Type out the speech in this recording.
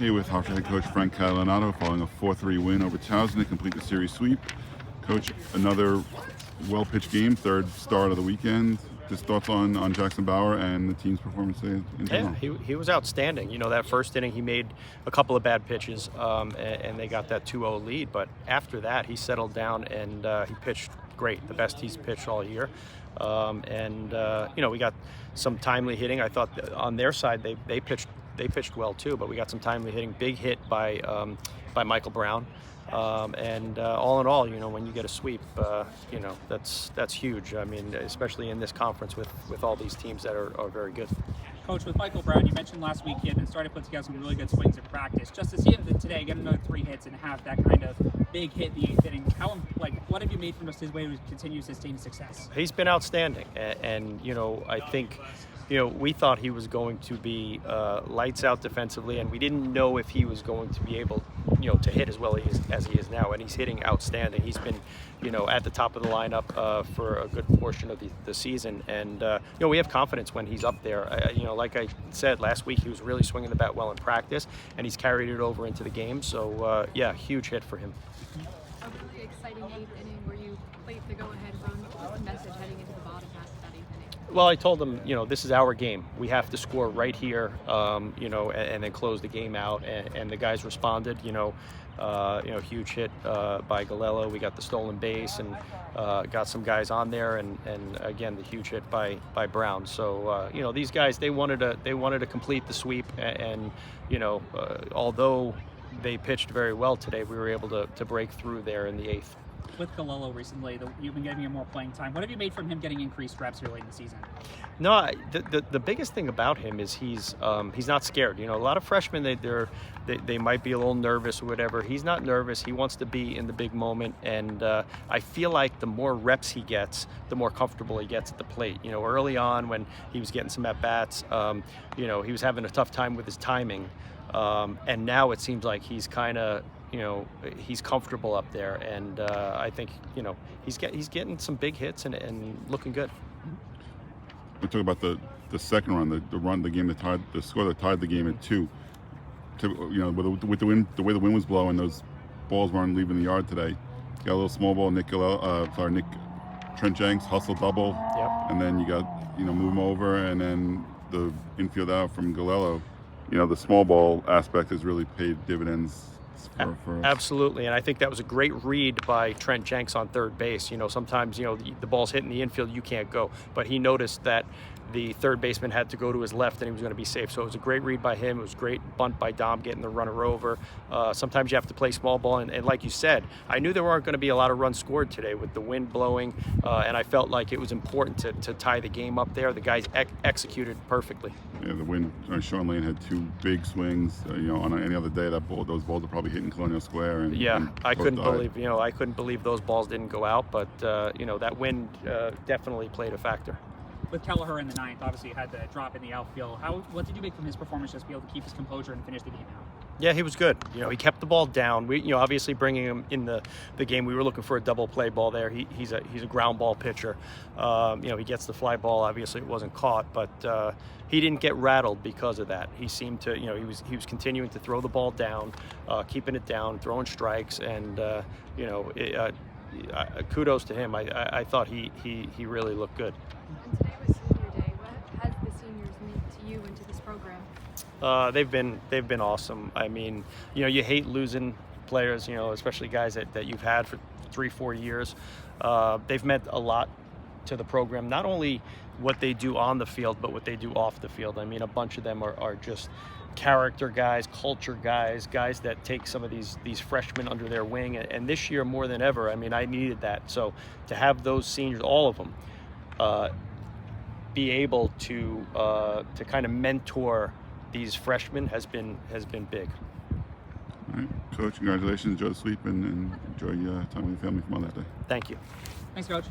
Here with Hofstra head coach Frank Catalanotto following a 4-3 win over Towson to complete the series sweep. Coach, another well-pitched game, third start of the weekend. Just thoughts on Jackson Bauer and the team's performance today in general? Yeah, he was outstanding. You know, that first inning he made a couple of bad pitches and they got that 2-0 lead. But after that, he settled down and he pitched great, the best he's pitched all year. You know, we got some timely hitting. I thought on their side they pitched well too, but we got some timely hitting. Big hit by Michael Brown. All in all, you know, when you get a sweep, you know, that's huge. I mean, especially in this conference with all these teams that are very good. Coach, with Michael Brown, you mentioned last week he had been starting to put together some really good swings in practice. Just to see him today get another 3 hits and have that kind of big hit in the 8th inning, what have you made from just his way to continue his team's success? He's been outstanding, and you know, I think, you know, we thought he was going to be lights out defensively, and we didn't know if he was going to be able, you know, to hit as well as he is now. And he's hitting outstanding. He's been, you know, at the top of the lineup for a good portion of the season, and you know, we have confidence when he's up there. You know, like I said last week, he was really swinging the bat well in practice, and he's carried it over into the game. So yeah, huge hit for him. A really exciting 8th inning where you played the go-ahead run. What was the message heading into the bottom half of that 8th inning? Well, I told them, you know, this is our game. We have to score right here, you know, and then close the game out. And the guys responded, you know, huge hit by Galello. We got the stolen base and got some guys on there, and again the huge hit by Brown. So you know, these guys, they wanted to complete the sweep, and you know, although they pitched very well today, we were able to break through there in the 8th. With Galello recently, you've been giving him more playing time. What have you made from him getting increased reps early in the season? No, the biggest thing about him is he's not scared. You know, a lot of freshmen they might be a little nervous or whatever. He's not nervous. He wants to be in the big moment, and I feel like the more reps he gets, the more comfortable he gets at the plate. You know, early on when he was getting some at bats, you know, he was having a tough time with his timing, and now it seems like he's kind of, you know, he's comfortable up there, and I think, you know, he's getting some big hits and looking good. We talk about the second run, the game that tied the score that tied the game at 2. You know, with the wind, the way the wind was blowing, those balls weren't leaving the yard today. Got a little small ball, Trent Jenks hustle double, Yep. And then you got, you know, move him over, and then the infield out from Galello. You know, the small ball aspect has really paid dividends. For us. Absolutely, and I think that was a great read by Trent Jenks on third base. You know, sometimes, you know, the ball's hitting the infield, you can't go, but he noticed that the third baseman had to go to his left and he was going to be safe. So it was a great read by him. It was a great bunt by Dom getting the runner over. Sometimes you have to play small ball, and like you said, I knew there weren't going to be a lot of runs scored today with the wind blowing, and I felt like it was important to tie the game up there. The guys executed perfectly. Yeah, the wind. Sean Lane had 2 big swings. You know, on any other day, those balls are probably hitting Colonial Square. And, yeah, and I couldn't died. believe those balls didn't go out. But you know, that wind definitely played a factor. With Kelleher in the 9th, obviously you had the drop in the outfield. What did you make from his performance, just be able to keep his composure and finish the game out? Yeah, he was good. You know, he kept the ball down. We, you know, obviously bringing him in the game, we were looking for a double play ball there. He's a ground ball pitcher. You know, he gets the fly ball. Obviously, it wasn't caught, but he didn't get rattled because of that. He seemed to, you know, he was continuing to throw the ball down, keeping it down, throwing strikes, and you know, kudos to him. I thought he really looked good. And today was Senior Day. What has the seniors meant to you and to this program? They've been awesome. I mean, you know, you hate losing players, you know, especially guys that you've had for 3-4 years. They've meant a lot to the program, not only what they do on the field, but what they do off the field. I mean, a bunch of them are just character guys, culture guys that take some of these freshmen under their wing, and this year more than ever, I mean, I needed that. So to have those seniors, all of them, be able to kind of mentor these freshmen has been big. All right, Coach, congratulations. Enjoy the sweep and enjoy time with your family for Mother's Day. Thank you. Thanks, Coach.